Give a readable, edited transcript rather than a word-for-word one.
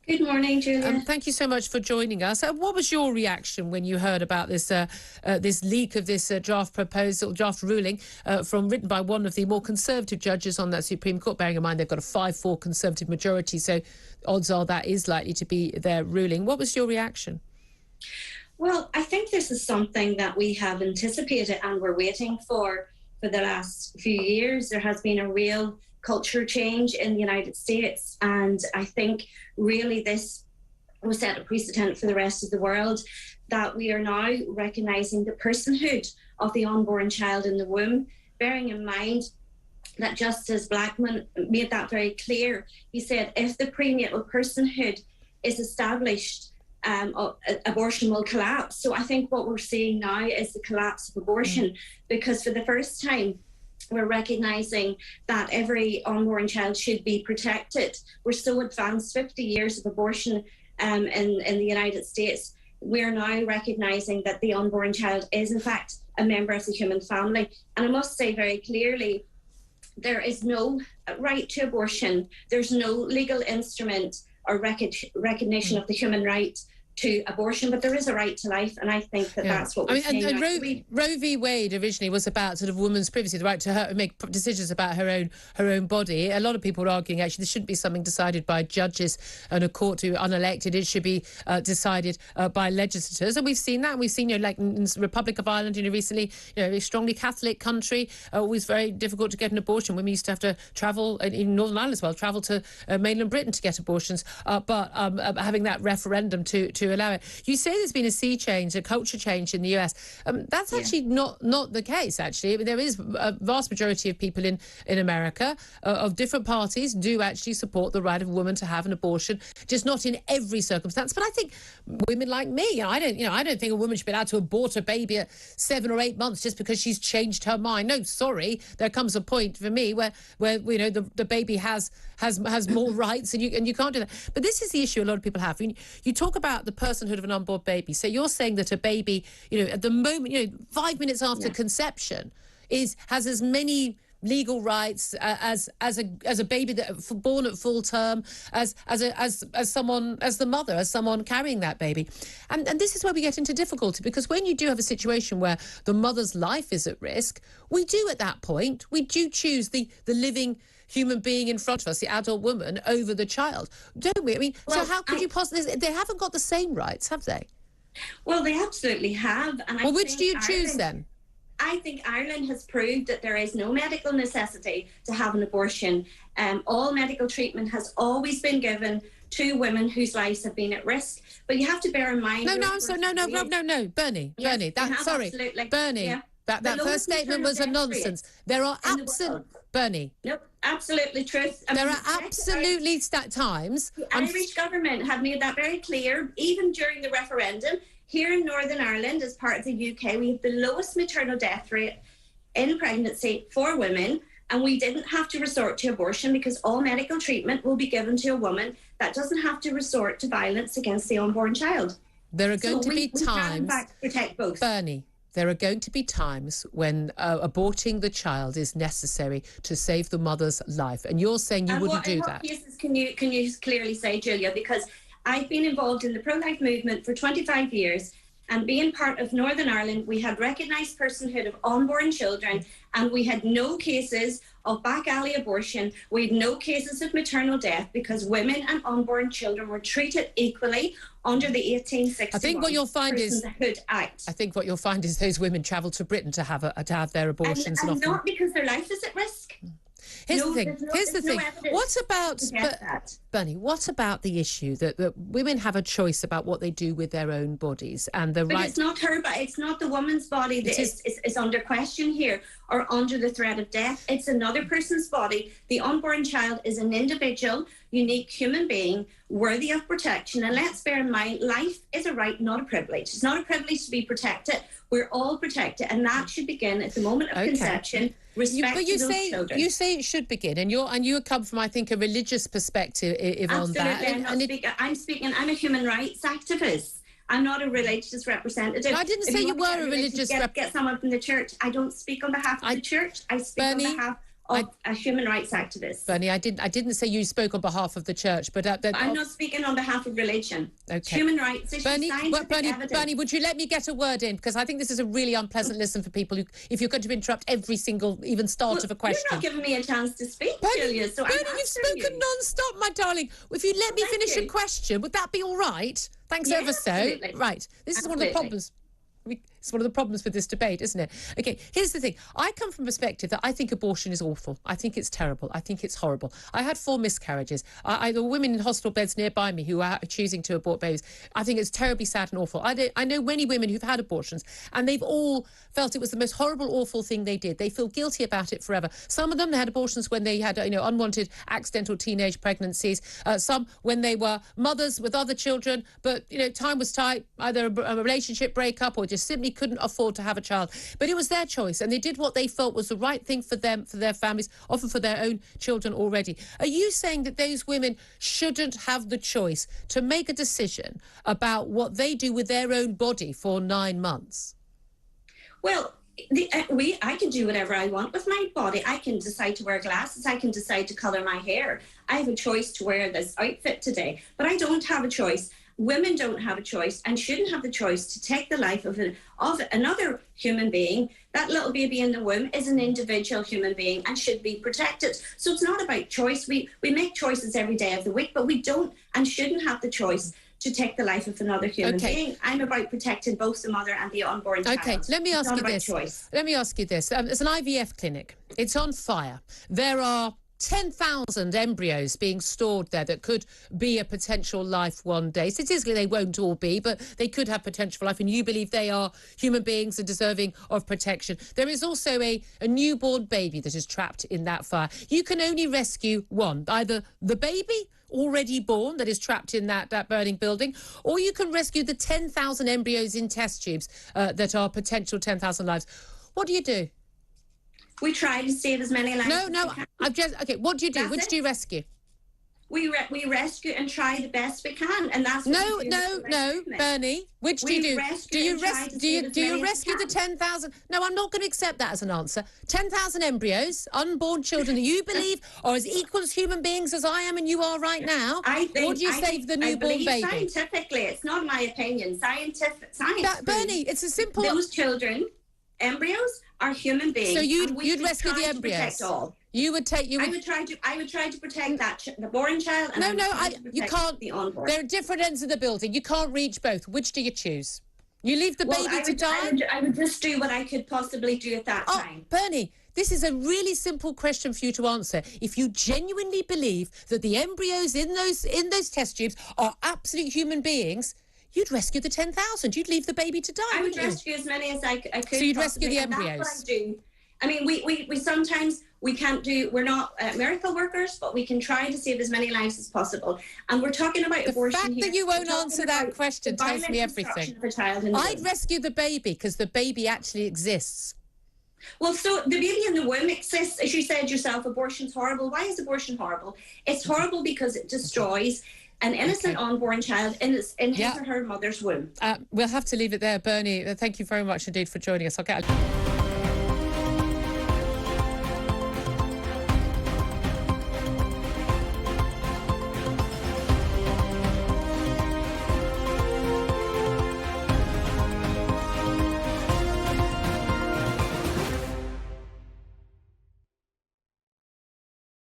Good morning, Julia. Thank you so much for joining us. What was your reaction when you heard about this this leak of this draft ruling written by one of the more conservative judges on that Supreme Court? Bearing in mind they've got a 5-4 conservative majority, so odds are that is likely to be their ruling. What was your reaction? Well, I think this is something that we have anticipated and we're waiting for the last few years. There has been a real culture change in the United States, and I think really this will set a precedent for the rest of the world, that we are now recognising the personhood of the unborn child in the womb, bearing in mind that Justice Blackmun made that very clear. He said if the prenatal personhood is established, abortion will collapse. So I think what we're seeing now is the collapse of abortion, because for the first time we're recognising that every unborn child should be protected. We're so advanced, 50 years of abortion in the United States. We're now recognising that the unborn child is in fact a member of the human family. And I must say very clearly, there is no right to abortion. There's no legal instrument or recognition of the human right to abortion, but there is a right to life, and I think that that's what we're saying. And Roe v. Wade originally was about sort of women's privacy, the right to make decisions about her own body. A lot of people are arguing actually this shouldn't be something decided by judges and a court who are unelected. It should be decided by legislators, and we've seen that. We've seen, like in the Republic of Ireland, recently, a strongly Catholic country, always very difficult to get an abortion. Women used to have to travel in Northern Ireland as well, travel to mainland Britain to get abortions, but having that referendum to allow it. You say there's been a sea change, a culture change in the US. That's actually not the case, actually. I mean, there is a vast majority of people in America of different parties do actually support the right of a woman to have an abortion, just not in every circumstance. But I think women like me, I don't think a woman should be allowed to abort a baby at 7 or 8 months just because she's changed her mind. No, sorry. There comes a point for me where the baby has more rights and you can't do that. But this is the issue a lot of people have. You talk about the personhood of an unborn baby. So you're saying that a baby, at the moment, 5 minutes after conception, has as many legal rights as a baby born at full term, as the mother, as someone carrying that baby. And this is where we get into difficulty, because when you do have a situation where the mother's life is at risk, we do at that point, we do choose the living human being in front of us, the adult woman, over the child, don't we? I mean, so how could you possibly... They haven't got the same rights, have they? Well, they absolutely have. And which do you choose then? I think Ireland has proved that there is no medical necessity to have an abortion. All medical treatment has always been given to women whose lives have been at risk. But you have to bear in mind... No, Bernie, Bernie, yeah. That first statement was a nonsense. There are Bernie. Nope, absolutely truth. There are absolutely times... The Irish government have made that very clear, even during the referendum. Here in Northern Ireland, as part of the UK, we have the lowest maternal death rate in pregnancy for women, and we didn't have to resort to abortion because all medical treatment will be given to a woman that doesn't have to resort to violence against the unborn child. There are going to be times... We can, in fact, protect both. Bernie, there are going to be times when aborting the child is necessary to save the mother's life, and you're saying you wouldn't do that. What cases can you clearly say, Julia? Because I've been involved in the pro-life movement for 25 years, and being part of Northern Ireland, we had recognised personhood of unborn children, and we had no cases of back alley abortion. We had no cases of maternal death because women and unborn children were treated equally under the 1861 I think what you'll find Personhood Act. I think what you'll find is those women travel to Britain to have their abortions, and not because their life is at risk. Here's the thing. What about Bernie? What about the issue that women have a choice about what they do with their own bodies and the right? It's not her, but it's not the woman's body that is under question here or under the threat of death. It's another person's body. The unborn child is an individual, unique human being, worthy of protection. And let's bear in mind, life is a right, not a privilege. It's not a privilege to be protected. We're all protected, and that should begin at the moment of conception. Respect to those children. You say it should begin, and you come from, I think, a religious perspective on that. I'm speaking. I'm a human rights activist. I'm not a religious representative. I didn't say you were a religious representative. Get someone from the church. I don't speak on behalf of the church. I speak on behalf of a human rights activist. Bernie, I didn't say you spoke on behalf of the church, but I'm not speaking on behalf of religion. Okay. Human rights issues, Bernie, would you let me get a word in? Because I think this is a really unpleasant listen for people who, if you're going to interrupt every single, even start of a question. You're not giving me a chance to speak, Julia. So Bernie, you've spoken non-stop, my darling. If you let me finish a question, would that be all right? Thanks ever so. Absolutely. Right. This is one of the problems. It's one of the problems with this debate, isn't it? Okay, here's the thing. I come from a perspective that I think abortion is awful. I think it's terrible. I think it's horrible. I had 4 miscarriages. There were women in hospital beds nearby me who are choosing to abort babies. I think it's terribly sad and awful. I know many women who've had abortions, and they've all felt it was the most horrible, awful thing they did. They feel guilty about it forever. Some of them, they had abortions when they had, unwanted accidental teenage pregnancies. Some when they were mothers with other children, but, time was tight, either a relationship breakup or just simply couldn't afford to have a child. But it was their choice, and they did what they felt was the right thing for them, for their families, often for their own children already. Are you saying that those women shouldn't have the choice to make a decision about what they do with their own body for 9 months? Well, I can do whatever I want with my body. I can decide to wear glasses. I can decide to colour my hair. I have a choice to wear this outfit today, but I don't have a choice. Women don't have a choice and shouldn't have the choice to take the life of another human being. That little baby in the womb is an individual human being and should be protected. So it's not about choice. We make choices every day of the week, but we don't and shouldn't have the choice to take the life of another human being. I'm about protecting both the mother and the unborn child. Okay, let me ask you this. Let me ask you this. There's an IVF clinic. It's on fire. There are 10,000 embryos being stored there that could be a potential life one day. Statistically, they won't all be, but they could have potential for life, and you believe they are human beings and deserving of protection. There is also a newborn baby that is trapped in that fire. You can only rescue one, either the baby already born that is trapped in that burning building, or you can rescue the 10,000 embryos in test tubes that are potential 10,000 lives. What do you do? We try to save as many lives. No. Okay. What do you do? Which do you rescue? We rescue and try the best we can, and that's no, Bernie. Which do you do? Do you rescue the 10,000? No, I'm not going to accept that as an answer. 10,000 embryos, unborn children that you believe are as equal as human beings as I am and you are right now. Or do you save the newborn baby? Scientifically, it's not my opinion. Science. Bernie, it's a simple. Those children, embryos, are human beings. So you'd rescue the embryos. You would take. I would try to protect the born child. And you can't. The unborn. There are different ends of the building. You can't reach both. Which do you choose? You leave the baby to die. I would just do what I could possibly do at that time. Bernie, this is a really simple question for you to answer. If you genuinely believe that the embryos in those test tubes are absolute human beings, you'd rescue the 10,000. You'd leave the baby to die. I would rescue as many as I could. So you'd rescue the embryos. That's what I do. I mean, we sometimes we can't do. We're not miracle workers, but we can try to save as many lives as possible. And we're talking about abortion. The fact that you won't answer that question tells me everything. I'd rescue the baby because the baby actually exists. Well, so the baby in the womb exists. As you said yourself, abortion's horrible. Why is abortion horrible? It's horrible because it destroys an innocent unborn child in his or her mother's womb. We'll have to leave it there, Bernie. Thank you very much indeed for joining us.